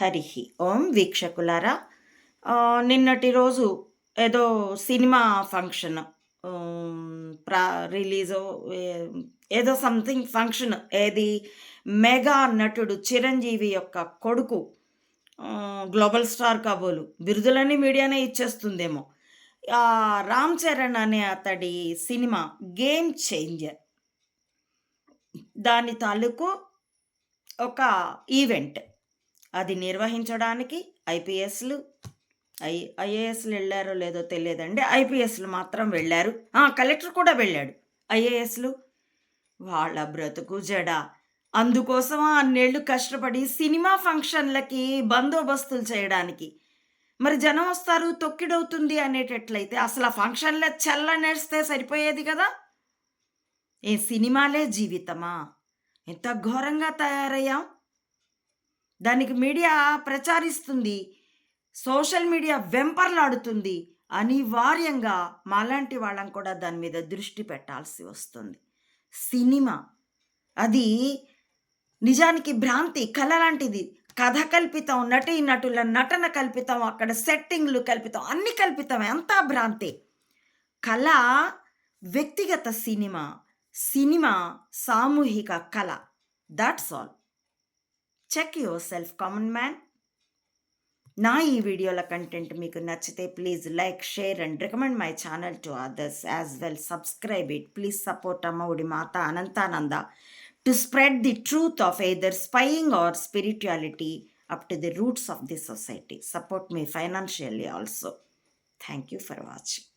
హరి ఓం వీక్షకులారా, నిన్నటి రోజు ఏదో సినిమా ఫంక్షన్ ప్రా రిలీజో ఏదో సంథింగ్ ఫంక్షన్, ఏది మెగా నటుడు చిరంజీవి యొక్క కొడుకు, గ్లోబల్ స్టార్ కాబోలు బిరుదులన్నీ మీడియానే ఇచ్చేస్తుందేమో. రామ్ చరణ్ అనే అతడి సినిమా గేమ్ చేంజర్, దాని తాలూకు ఒక ఈవెంట్. అది నిర్వహించడానికి ఐపీఎస్లు ఐఏఎస్లు వెళ్ళారో లేదో తెలియదండి. ఐపీఎస్లు మాత్రం వెళ్ళారు. కలెక్టర్ కూడా వెళ్ళాడు. ఐఏఎస్లు వాళ్ళ బ్రతుకు జడ. అందుకోసం అన్నేళ్ళు కష్టపడి సినిమా ఫంక్షన్లకి బందోబస్తులు చేయడానికి. మరి జనం వస్తారు, తొక్కిడవుతుంది అనేటట్లయితే అసలు ఆ ఫంక్షన్లే నేస్తే సరిపోయేది కదా. ఏ సినిమాలే జీవితమా? ఎంత ఘోరంగా తయారయ్యాం. దానికి మీడియా ప్రచారిస్తుంది, సోషల్ మీడియా వెంపర్లాడుతుంది. అనివార్యంగా మాలాంటి వాళ్ళం కూడా దాని మీద దృష్టి పెట్టాల్సి వస్తుంది. సినిమా అది నిజానికి భ్రాంతి, కళ లాంటిది. కథ కల్పితం, నటుల నటన కల్పితం, అక్కడ సెట్టింగ్లు కల్పితం, అన్ని కల్పితమే, అంతా భ్రాంతి. కళ వ్యక్తిగత, సినిమా సామూహిక కళ. That's all. Check yourself, common man. నా ఈ వీడియోల కంటెంట్ మీకు నచ్చితే please like, share and recommend my channel to others as well. Subscribe it. Please support Ammaodi Mata Anantananda to spread the truth of either spying or spirituality up to the roots of the society. Support me financially also. Thank you for watching.